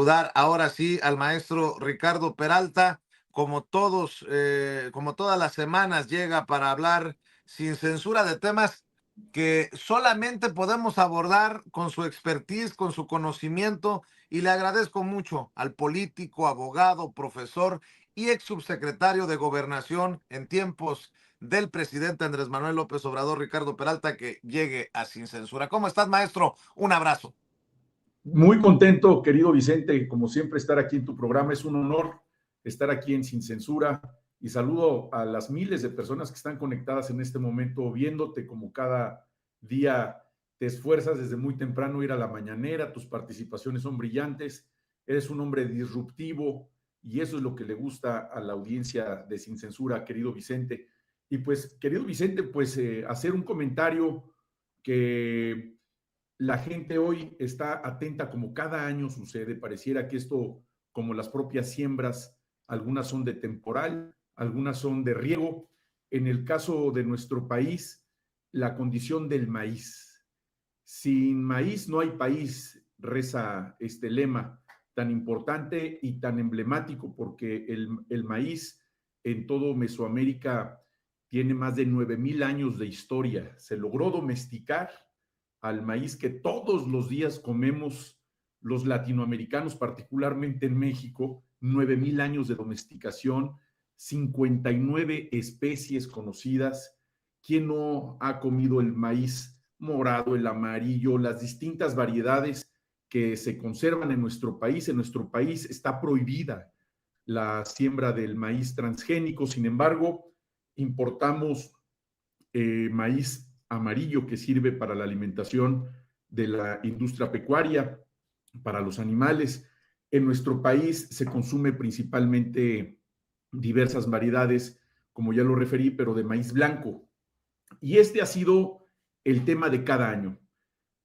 saludar ahora sí al maestro Ricardo Peralta. Como todas las semanas, llega para hablar sin censura de temas que solamente podemos abordar con su expertise, con su conocimiento, y le agradezco mucho al político, abogado, profesor y ex subsecretario de Gobernación en tiempos del presidente Andrés Manuel López Obrador, Ricardo Peralta, que llegue a Sin Censura. ¿Cómo estás, maestro? Un abrazo. Muy contento, querido Vicente, como siempre, estar aquí en tu programa. Es un honor estar aquí en Sin Censura y saludo a las miles de personas que están conectadas en este momento, viéndote como cada día te esfuerzas desde muy temprano ir a la mañanera. Tus participaciones son brillantes, eres un hombre disruptivo y eso es lo que le gusta a la audiencia de Sin Censura, querido Vicente. Y pues, querido Vicente, pues hacer un comentario que la gente hoy está atenta, como cada año sucede. Pareciera que esto, como las propias siembras, algunas son de temporal, algunas son de riego. En el caso de nuestro país, la condición del maíz. Sin maíz no hay país, reza este lema tan importante y tan emblemático, porque el maíz en todo Mesoamérica tiene más de 9,000 años de historia. Se logró domesticar al maíz que todos los días comemos los latinoamericanos, particularmente en México. 9,000 años de domesticación, 59 especies conocidas. ¿Quién no ha comido el maíz morado, el amarillo, las distintas variedades que se conservan en nuestro país? En nuestro país está prohibida la siembra del maíz transgénico. Sin embargo, importamos maíz amarillo que sirve para la alimentación de la industria pecuaria, para los animales. En nuestro país se consume principalmente diversas variedades, como ya lo referí, pero de maíz blanco. Y este ha sido el tema de cada año.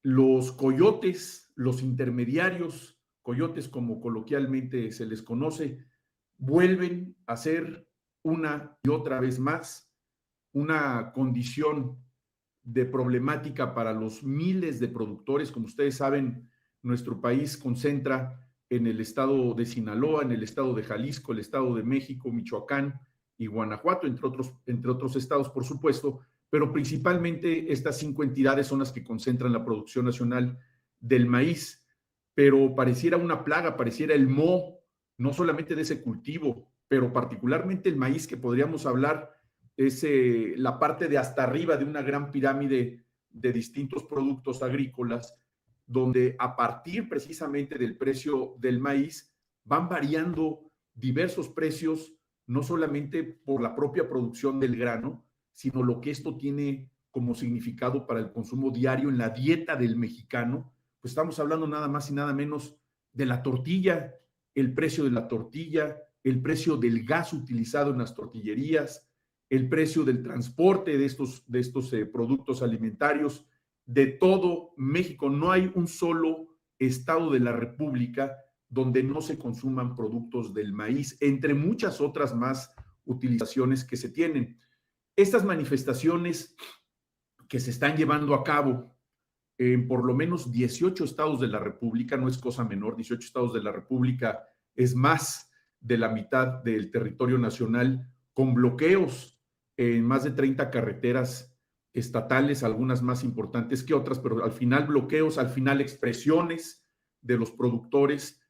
Los coyotes, los intermediarios, coyotes como coloquialmente se les conoce, vuelven a ser una y otra vez más una condición de problemática para los miles de productores. Como ustedes saben, nuestro país concentra en el estado de Sinaloa, en el estado de Jalisco, el estado de México, Michoacán y Guanajuato, entre otros estados, por supuesto, pero principalmente estas 5 entidades son las que concentran la producción nacional del maíz. Pero pareciera una plaga, pareciera el moho, no solamente de ese cultivo, pero particularmente el maíz, que podríamos hablar es la parte de hasta arriba de una gran pirámide de distintos productos agrícolas, donde a partir precisamente del precio del maíz van variando diversos precios, no solamente por la propia producción del grano, sino lo que esto tiene como significado para el consumo diario en la dieta del mexicano. Pues estamos hablando nada más y nada menos de la tortilla, el precio de la tortilla, el precio del gas utilizado en las tortillerías, el precio del transporte de estos productos alimentarios de todo México. No hay un solo estado de la República donde no se consuman productos del maíz, entre muchas otras más utilizaciones que se tienen. Estas manifestaciones que se están llevando a cabo en por lo menos 18 estados de la República, no es cosa menor, 18 estados de la República es más de la mitad del territorio nacional, con bloqueos en más de 30 carreteras estatales, algunas más importantes que otras, pero al final bloqueos, al final expresiones de los productores.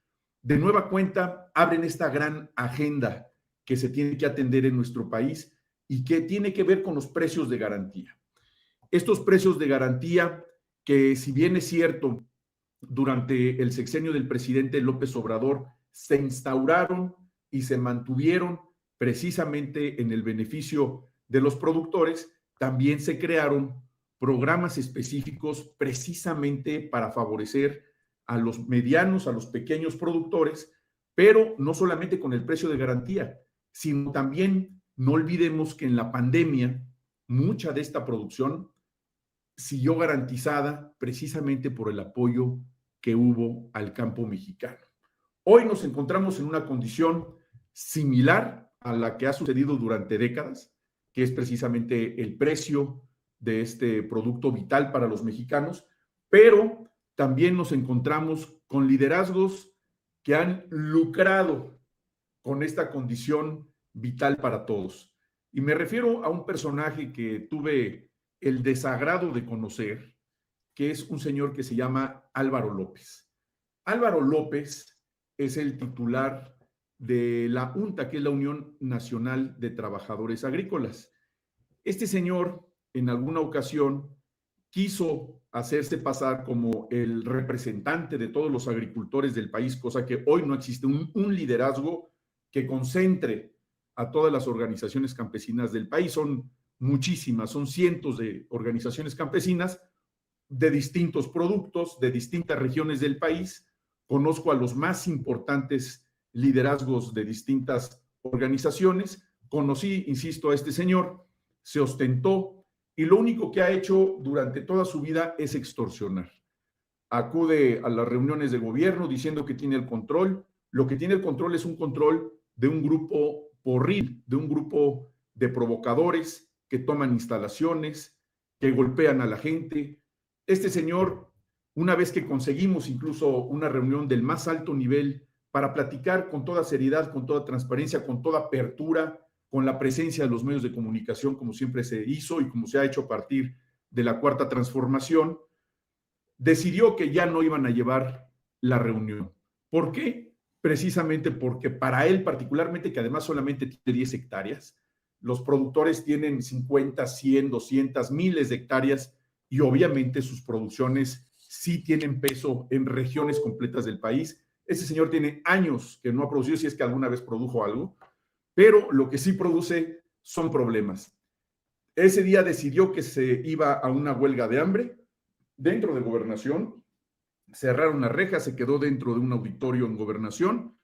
De nueva cuenta, abren esta gran agenda que se tiene que atender en nuestro país y que tiene que ver con los precios de garantía. Estos precios de garantía que, si bien es cierto, durante el sexenio del presidente López Obrador se instauraron y se mantuvieron precisamente en el beneficio de los productores, también se crearon programas específicos precisamente para favorecer a los medianos, a los pequeños productores, pero no solamente con el precio de garantía, sino también no olvidemos que en la pandemia mucha de esta producción siguió garantizada precisamente por el apoyo que hubo al campo mexicano. Hoy nos encontramos en una condición similar a la que ha sucedido durante décadas, que es precisamente el precio de este producto vital para los mexicanos, pero también nos encontramos con liderazgos que han lucrado con esta condición vital para todos. Y me refiero a un personaje que tuve el desagrado de conocer, que es un señor que se llama Álvaro López. Álvaro López es el titular de la UNTA, que es la Unión Nacional de Trabajadores Agrícolas. Este señor, en alguna ocasión, quiso hacerse pasar como el representante de todos los agricultores del país, cosa que hoy no existe, un liderazgo que concentre a todas las organizaciones campesinas del país. Son muchísimas, son cientos de organizaciones campesinas de distintos productos, de distintas regiones del país. Conozco a los más importantes liderazgos de distintas organizaciones. Conocí, insisto, a este señor, se ostentó y lo único que ha hecho durante toda su vida es extorsionar. Acude a las reuniones de gobierno diciendo que tiene el control. Lo que tiene el control es un control de un grupo porril, de un grupo de provocadores que toman instalaciones, que golpean a la gente. Este señor, una vez que conseguimos incluso una reunión del más alto nivel para platicar con toda seriedad, con toda transparencia, con toda apertura, con la presencia de los medios de comunicación, como siempre se hizo y como se ha hecho a partir de la Cuarta Transformación, decidió que ya no iban a llevar la reunión. ¿Por qué? Precisamente porque para él particularmente, que además solamente tiene 10 hectáreas, los productores tienen 50, 100, 200, miles de hectáreas y obviamente sus producciones sí tienen peso en regiones completas del país. Ese señor tiene años que no ha producido, si es que alguna vez produjo algo, pero lo que sí produce son problemas. Ese día decidió que se iba a una huelga de hambre dentro de Gobernación, cerraron las rejas, se quedó dentro de un auditorio en Gobernación.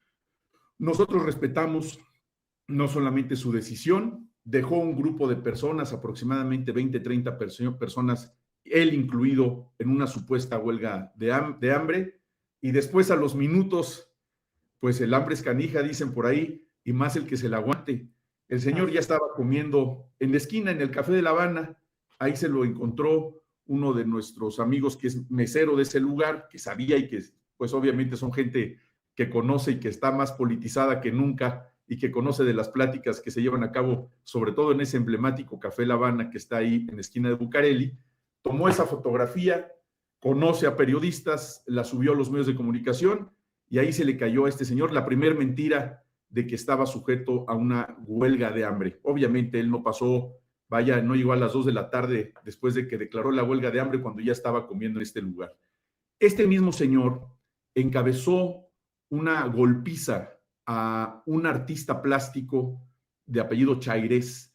Nosotros respetamos no solamente su decisión, dejó un grupo de personas, aproximadamente 20, 30 personas, él incluido, en una supuesta huelga de hambre, y después a los minutos, pues el hambre es canija, dicen por ahí, y más el que se la aguante. El señor ya estaba comiendo en la esquina, en el Café de La Habana, ahí se lo encontró uno de nuestros amigos que es mesero de ese lugar, que sabía y que pues obviamente son gente que conoce y que está más politizada que nunca y que conoce de las pláticas que se llevan a cabo, sobre todo en ese emblemático Café La Habana que está ahí en la esquina de Bucareli. Tomó esa fotografía, conoce a periodistas, la subió a los medios de comunicación y ahí se le cayó a este señor la primera mentira de que estaba sujeto a una huelga de hambre. Obviamente él no pasó, vaya, no llegó a las 2 de la tarde después de que declaró la huelga de hambre cuando ya estaba comiendo en este lugar. Este mismo señor encabezó una golpiza a un artista plástico de apellido Chairés,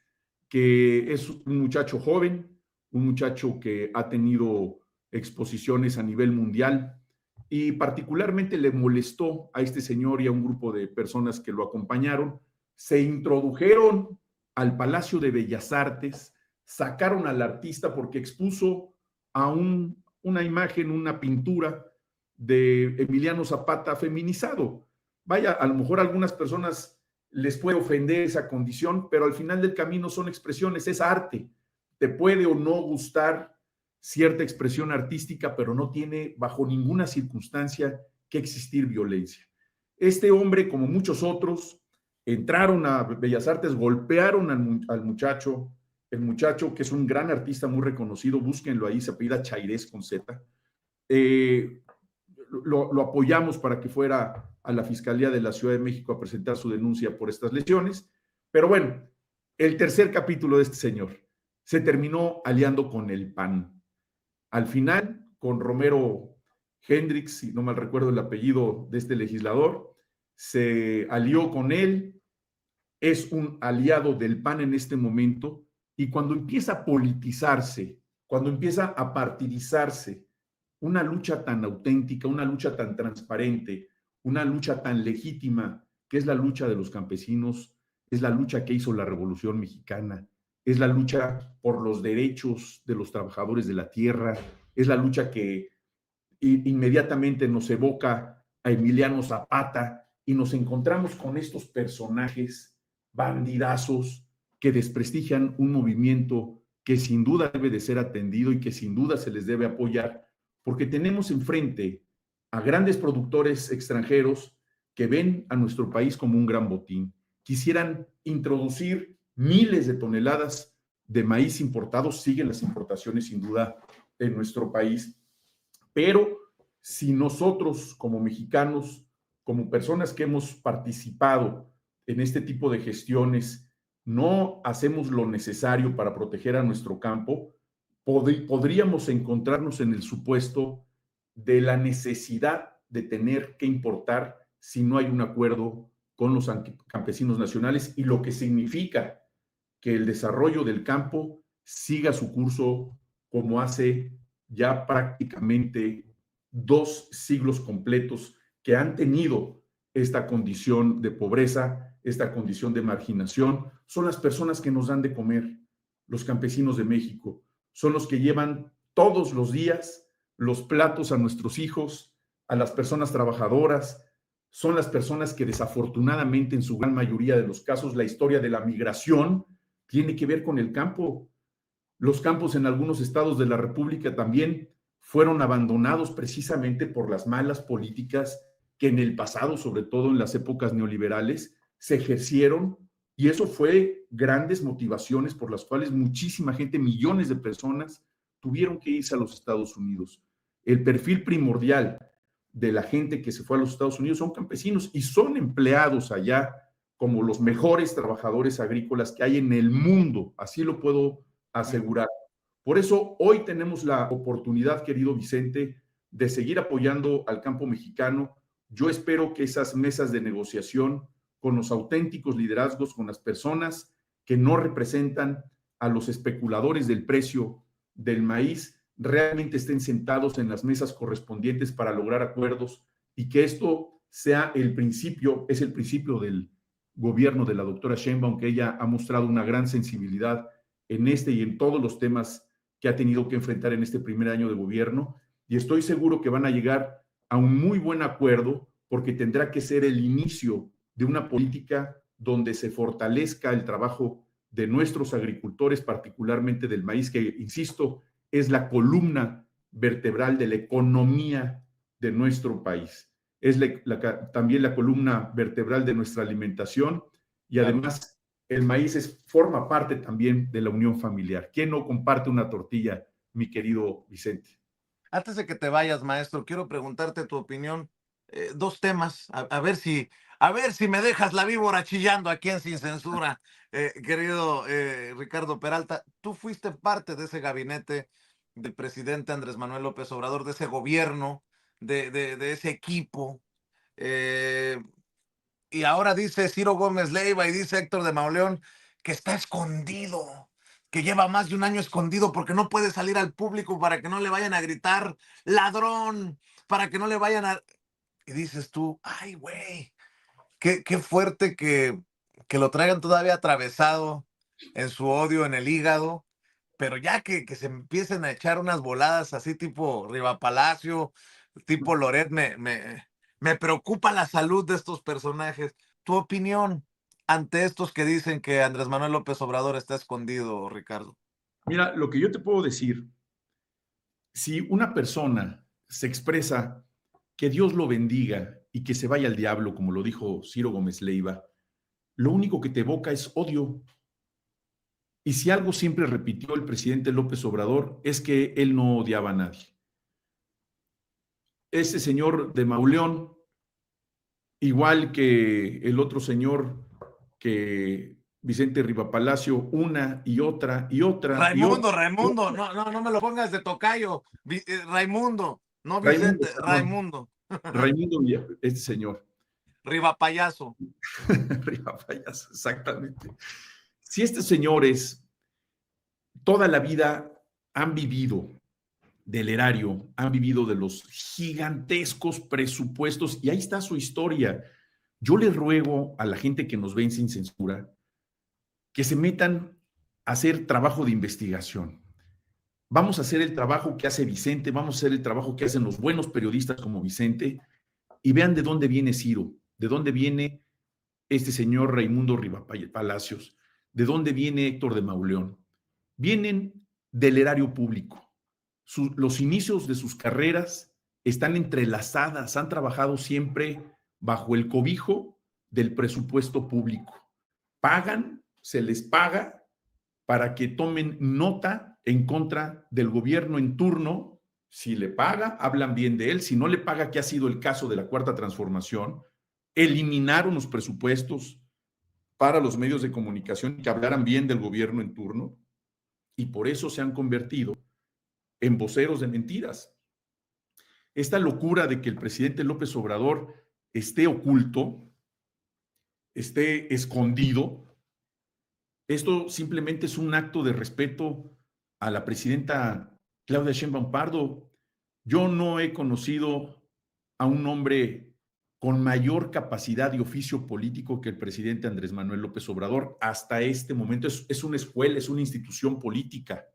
que es un muchacho joven, un muchacho que ha tenido exposiciones a nivel mundial y particularmente le molestó a este señor y a un grupo de personas que lo acompañaron. Se introdujeron al Palacio de Bellas Artes, sacaron al artista porque expuso a una imagen, una pintura de Emiliano Zapata feminizado. Vaya, a lo mejor a algunas personas les puede ofender esa condición, pero al final del camino son expresiones, es arte. Te puede o no gustar cierta expresión artística, pero no tiene bajo ninguna circunstancia que existir violencia. Este hombre, como muchos otros, entraron a Bellas Artes, golpearon al muchacho, el muchacho que es un gran artista muy reconocido, búsquenlo ahí, se apellida Chairés con Z. Lo apoyamos para que fuera a la Fiscalía de la Ciudad de México a presentar su denuncia por estas lesiones, pero bueno, el tercer capítulo de este señor se terminó aliando con el PAN. Al final, con Romero Hendrix, si no mal recuerdo el apellido de este legislador, se alió con él, es un aliado del PAN en este momento, y cuando empieza a politizarse, cuando empieza a partidizarse una lucha tan auténtica, una lucha tan transparente, una lucha tan legítima, que es la lucha de los campesinos, es la lucha que hizo la Revolución Mexicana, es la lucha por los derechos de los trabajadores de la tierra, es la lucha que inmediatamente nos evoca a Emiliano Zapata y nos encontramos con estos personajes bandidazos que desprestigian un movimiento que sin duda debe de ser atendido y que sin duda se les debe apoyar, porque tenemos enfrente a grandes productores extranjeros que ven a nuestro país como un gran botín. Quisieran introducir miles de toneladas de maíz importados, siguen las importaciones sin duda en nuestro país, pero si nosotros como mexicanos, como personas que hemos participado en este tipo de gestiones, no hacemos lo necesario para proteger a nuestro campo, podríamos encontrarnos en el supuesto de la necesidad de tener que importar si no hay un acuerdo con los campesinos nacionales, y lo que significa que el desarrollo del campo siga su curso como hace ya prácticamente 2 siglos completos que han tenido esta condición de pobreza, esta condición de marginación. Son las personas que nos dan de comer, los campesinos de México. Son los que llevan todos los días los platos a nuestros hijos, a las personas trabajadoras. Son las personas que desafortunadamente, en su gran mayoría de los casos, la historia de la migración tiene que ver con el campo. Los campos en algunos estados de la República también fueron abandonados precisamente por las malas políticas que en el pasado, sobre todo en las épocas neoliberales, se ejercieron, y eso fue grandes motivaciones por las cuales muchísima gente, millones de personas, tuvieron que irse a los Estados Unidos. El perfil primordial de la gente que se fue a los Estados Unidos son campesinos y son empleados allá como los mejores trabajadores agrícolas que hay en el mundo, así lo puedo asegurar. Por eso hoy tenemos la oportunidad, querido Vicente, de seguir apoyando al campo mexicano. Yo espero que esas mesas de negociación con los auténticos liderazgos, con las personas que no representan a los especuladores del precio del maíz, realmente estén sentados en las mesas correspondientes para lograr acuerdos, y que esto sea el principio, es el principio del gobierno de la doctora Sheinbaum, que ella ha mostrado una gran sensibilidad en este y en todos los temas que ha tenido que enfrentar en este primer año de gobierno, y estoy seguro que van a llegar a un muy buen acuerdo, porque tendrá que ser el inicio de una política donde se fortalezca el trabajo de nuestros agricultores, particularmente del maíz, que, insisto, es la columna vertebral de la economía de nuestro país. Es también la columna vertebral de nuestra alimentación, y además el maíz forma parte también de la unión familiar. ¿Quién no comparte una tortilla, mi querido Vicente? Antes de que te vayas, maestro, quiero preguntarte tu opinión. Dos temas, a ver si me dejas la víbora chillando aquí en Sin Censura, querido Ricardo Peralta. Tú fuiste parte de ese gabinete del presidente Andrés Manuel López Obrador, de ese gobierno, de ese equipo. eh, y ahora dice Ciro Gómez Leiva y dice Héctor de Mauleón que está escondido, que lleva más de un año escondido porque no puede salir al público para que no le vayan a gritar ladrón, para que no le vayan a... Y dices tú, ay, güey, qué fuerte que lo traigan todavía atravesado en su odio, en el hígado, pero ya que se empiecen a echar unas voladas así tipo Riva Palacio, tipo Loret, me preocupa la salud de estos personajes. ¿Tu opinión ante estos que dicen que Andrés Manuel López Obrador está escondido, Ricardo? Mira, lo que yo te puedo decir, si una persona se expresa que Dios lo bendiga y que se vaya al diablo, como lo dijo Ciro Gómez Leiva, lo único que te evoca es odio. Y si algo siempre repitió el presidente López Obrador, es que él no odiaba a nadie. Ese señor de Mauleón, igual que el otro señor, que Vicente Rivapalacio, una y otra y otra y otra. Raimundo, no me lo pongas de tocayo. Raimundo, no Raimundo, Vicente, perdón, Raimundo. Raimundo, este señor. Riva Payaso. Rivapalacio, exactamente. Si estos señores toda la vida han vivido del erario, han vivido de los gigantescos presupuestos, y ahí está su historia. Yo le ruego a la gente que nos ven Sin Censura que se metan a hacer trabajo de investigación. Vamos a hacer el trabajo que hace Vicente, vamos a hacer el trabajo que hacen los buenos periodistas como Vicente, y vean de dónde viene Ciro, de dónde viene este señor Raimundo Rivapalacios, de dónde viene Héctor de Mauleón. Vienen del erario público. Los inicios de sus carreras están entrelazadas, han trabajado siempre bajo el cobijo del presupuesto público. Pagan, se les paga para que tomen nota en contra del gobierno en turno. Si le paga, hablan bien de él. Si no le paga, que ha sido el caso de la Cuarta Transformación, eliminaron los presupuestos para los medios de comunicación que hablaran bien del gobierno en turno, y por eso se han convertido en voceros de mentiras. Esta locura de que el presidente López Obrador esté oculto, esté escondido, esto simplemente es un acto de respeto a la presidenta Claudia Sheinbaum Pardo. Yo no he conocido a un hombre con mayor capacidad y oficio político que el presidente Andrés Manuel López Obrador hasta este momento. Es una escuela, es una institución política.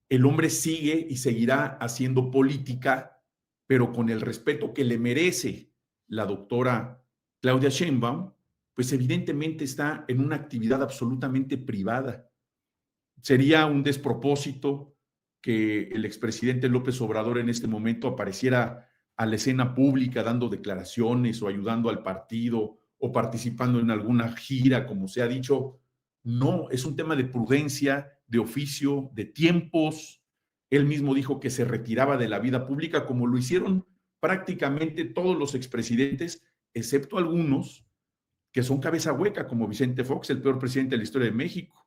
El hombre sigue y seguirá haciendo política, pero con el respeto que le merece la doctora Claudia Sheinbaum, pues evidentemente está en una actividad absolutamente privada. Sería un despropósito que el expresidente López Obrador en este momento apareciera a la escena pública dando declaraciones o ayudando al partido o participando en alguna gira, como se ha dicho. No, es un tema de prudencia, de oficio, de tiempos. Él mismo dijo que se retiraba de la vida pública, como lo hicieron prácticamente todos los expresidentes, excepto algunos que son cabeza hueca, como Vicente Fox, el peor presidente de la historia de México,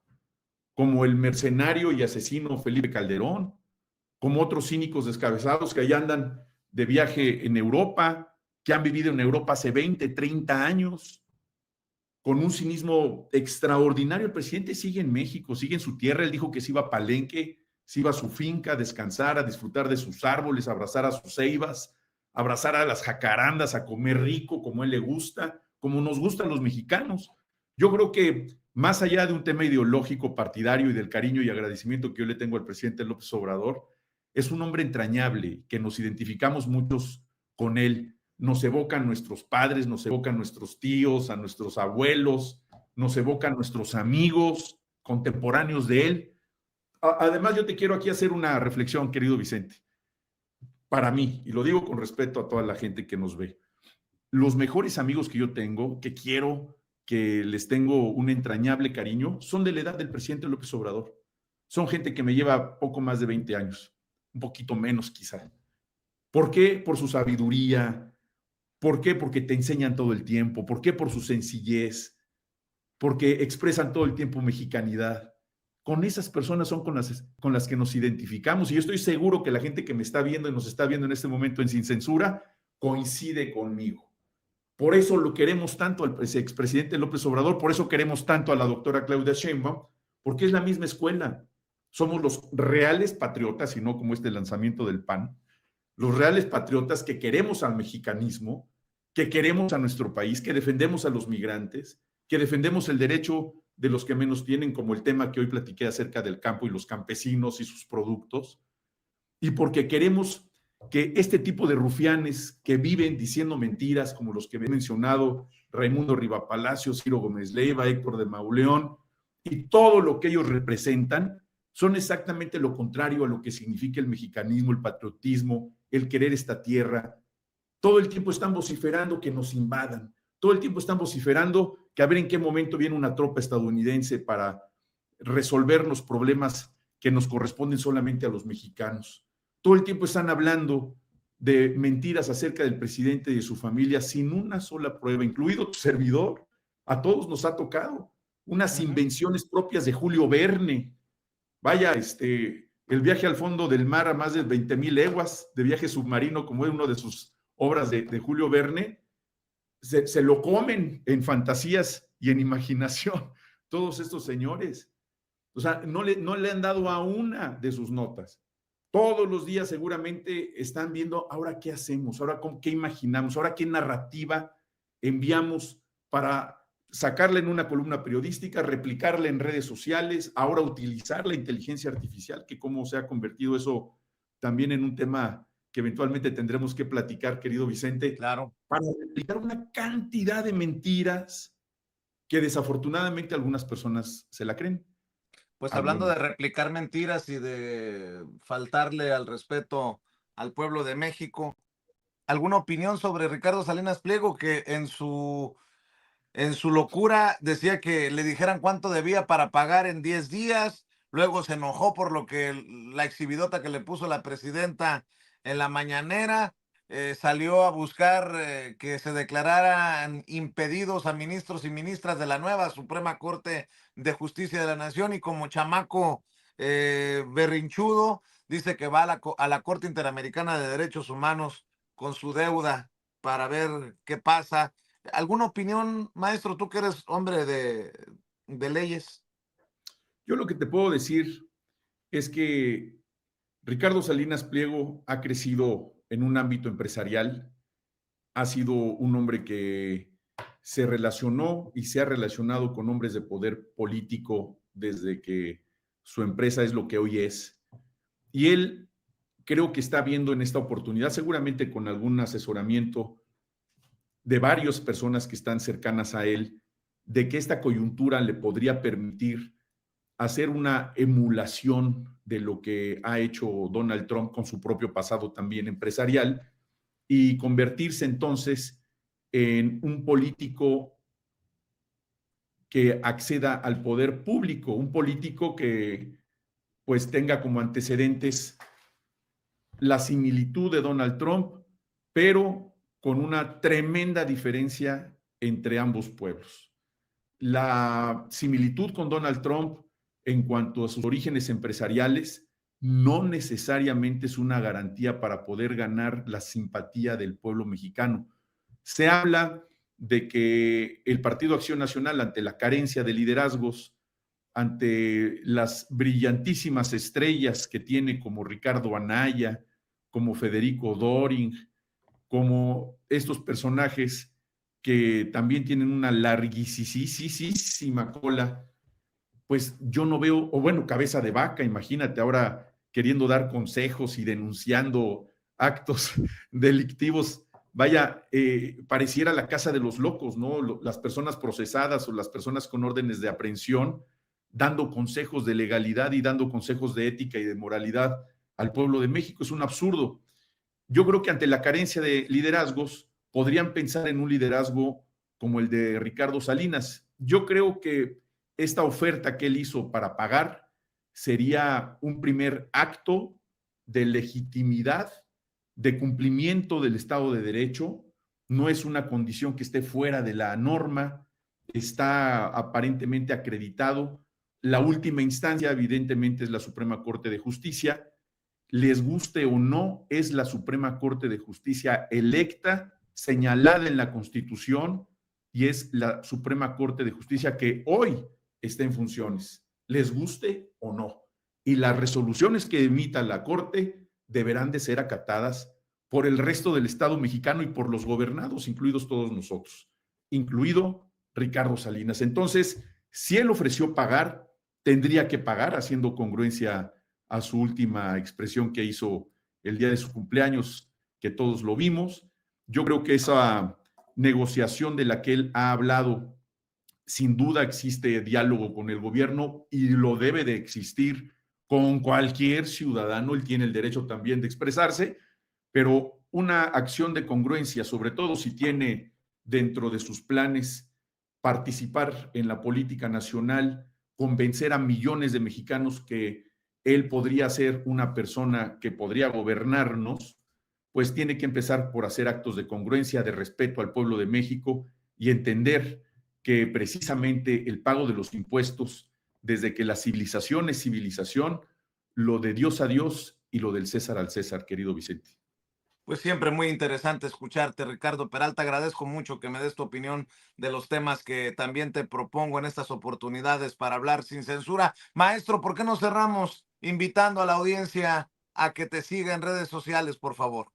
como el mercenario y asesino Felipe Calderón, como otros cínicos descabezados que allá andan de viaje en Europa, que han vivido en Europa hace 20, 30 años, con un cinismo extraordinario. El presidente sigue en México, sigue en su tierra. Él dijo que se iba a Palenque, se iba a su finca a descansar, a disfrutar de sus árboles, a abrazar a sus ceibas, a abrazar a las jacarandas, a comer rico como él le gusta, como nos gustan los mexicanos. Yo creo que más allá de un tema ideológico, partidario y del cariño y agradecimiento que yo le tengo al presidente López Obrador, es un hombre entrañable, que nos identificamos muchos con él. Nos evocan nuestros padres, nos evocan nuestros tíos, a nuestros abuelos, nos evocan nuestros amigos contemporáneos de él. Además, yo te quiero aquí hacer una reflexión, querido Vicente. Para mí, y lo digo con respeto a toda la gente que nos ve, los mejores amigos que yo tengo, que quiero, que les tengo un entrañable cariño, son de la edad del presidente López Obrador. Son gente que me lleva poco más de 20 años, un poquito menos quizá. ¿Por qué? Por su sabiduría. ¿Por qué? Porque te enseñan todo el tiempo. ¿Por qué? Por su sencillez. Porque expresan todo el tiempo mexicanidad. Con esas personas son con las que nos identificamos, y yo estoy seguro que la gente que me está viendo y nos está viendo en este momento en Sin Censura coincide conmigo. Por eso lo queremos tanto al expresidente López Obrador, por eso queremos tanto a la doctora Claudia Sheinbaum, porque es la misma escuela. Somos los reales patriotas, y no como este lanzamiento del PAN, los reales patriotas que queremos al mexicanismo, que queremos a nuestro país, que defendemos a los migrantes, que defendemos el derecho de los que menos tienen, como el tema que hoy platiqué acerca del campo y los campesinos y sus productos, y porque queremos que este tipo de rufianes que viven diciendo mentiras, como los que he mencionado, Raimundo Rivapalacio, Ciro Gómez Leiva, Héctor de Mauleón, y todo lo que ellos representan, son exactamente lo contrario a lo que significa el mexicanismo, el patriotismo, el querer esta tierra. Todo el tiempo están vociferando que nos invadan, todo el tiempo están vociferando que a ver en qué momento viene una tropa estadounidense para resolver los problemas que nos corresponden solamente a los mexicanos. Todo el tiempo están hablando de mentiras acerca del presidente y de su familia sin una sola prueba, incluido tu servidor. A todos nos ha tocado unas invenciones propias de Julio Verne. Vaya, el viaje al fondo del mar a más de 20,000 leguas de viaje submarino, como es una de sus obras de Julio Verne, se lo comen en fantasías y en imaginación todos estos señores. O sea, no le han dado a una de sus notas. Todos los días seguramente están viendo, ahora qué hacemos, ahora qué imaginamos, ahora qué narrativa enviamos para sacarla en una columna periodística, replicarla en redes sociales, ahora utilizar la inteligencia artificial, que cómo se ha convertido eso también en un tema que eventualmente tendremos que platicar, querido Vicente, Claro. para replicar una cantidad de mentiras que desafortunadamente algunas personas se la creen. Pues hablando de replicar mentiras y de faltarle al respeto al pueblo de México, alguna opinión sobre Ricardo Salinas Pliego, que en su locura decía que le dijeran cuánto debía para pagar en 10 días, luego se enojó por lo que la exhibidota que le puso la presidenta en la mañanera, salió a buscar que se declararan impedidos a ministros y ministras de la nueva Suprema Corte de Justicia de la Nación, y como chamaco berrinchudo, dice que va a a la Corte Interamericana de Derechos Humanos con su deuda para ver qué pasa. ¿Alguna opinión, maestro, tú que eres hombre de leyes? Yo lo que te puedo decir es que Ricardo Salinas Pliego ha crecido en un ámbito empresarial, ha sido un hombre que se relacionó y se ha relacionado con hombres de poder político desde que su empresa es lo que hoy es. Y él creo que está viendo en esta oportunidad, seguramente con algún asesoramiento de varias personas que están cercanas a él, de que esta coyuntura le podría permitir hacer una emulación de lo que ha hecho Donald Trump con su propio pasado también empresarial y convertirse entonces en un político que acceda al poder público, un político que pues tenga como antecedentes la similitud de Donald Trump, pero con una tremenda diferencia entre ambos pueblos. La similitud con Donald Trump en cuanto a sus orígenes empresariales no necesariamente es una garantía para poder ganar la simpatía del pueblo mexicano. Se habla de que el Partido Acción Nacional, ante la carencia de liderazgos, ante las brillantísimas estrellas que tiene como Ricardo Anaya, como Federico Doring, como estos personajes que también tienen una larguísima cola, pues yo no veo, o bueno, cabeza de vaca, imagínate ahora queriendo dar consejos y denunciando actos delictivos. Vaya, pareciera la casa de los locos, ¿no? Las personas procesadas o las personas con órdenes de aprehensión dando consejos de legalidad y dando consejos de ética y de moralidad al pueblo de México. Es un absurdo. Yo creo que ante la carencia de liderazgos, podrían pensar en un liderazgo como el de Ricardo Salinas. Yo creo que esta oferta que él hizo para pagar sería un primer acto de legitimidad, de cumplimiento del Estado de Derecho. No es una condición que esté fuera de la norma, está aparentemente acreditado. La última instancia, evidentemente, es la Suprema Corte de Justicia. Les guste o no, es la Suprema Corte de Justicia electa, señalada en la Constitución, y es la Suprema Corte de Justicia que hoy está en funciones, les guste o no. Y las resoluciones que emita la Corte deberán de ser acatadas por el resto del Estado mexicano y por los gobernados, incluidos todos nosotros, incluido Ricardo Salinas. Entonces, si él ofreció pagar, tendría que pagar, haciendo congruencia a su última expresión que hizo el día de su cumpleaños, que todos lo vimos. Yo creo que esa negociación de la que él ha hablado, sin duda existe diálogo con el gobierno y lo debe de existir con cualquier ciudadano. Él tiene el derecho también de expresarse, pero una acción de congruencia, sobre todo si tiene dentro de sus planes participar en la política nacional, convencer a millones de mexicanos que él podría ser una persona que podría gobernarnos, pues tiene que empezar por hacer actos de congruencia, de respeto al pueblo de México y entender que precisamente el pago de los impuestos, desde que la civilización es civilización, lo de Dios a Dios y lo del César al César, querido Vicente. Pues siempre muy interesante escucharte, Ricardo Peralta. Agradezco mucho que me des tu opinión de los temas que también te propongo en estas oportunidades para hablar sin censura. Maestro, ¿por qué no cerramos invitando a la audiencia a que te siga en redes sociales, por favor?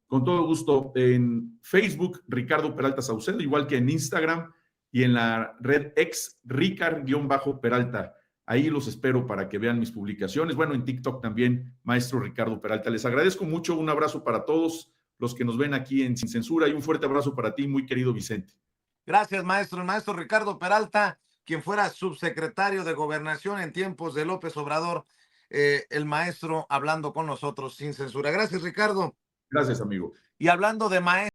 Con todo gusto, en Facebook, Ricardo Peralta Saucedo, igual que en Instagram y en la red ex, Ricard-Peralta. Ahí los espero para que vean mis publicaciones. Bueno, en TikTok también, maestro Ricardo Peralta. Les agradezco mucho. Un abrazo para todos los que nos ven aquí en Sin Censura y un fuerte abrazo para ti, muy querido Vicente. Gracias, maestro. El maestro Ricardo Peralta, quien fuera subsecretario de Gobernación en tiempos de López Obrador, el maestro hablando con nosotros sin censura. Gracias, Ricardo. Gracias, amigo. Y hablando de maestros,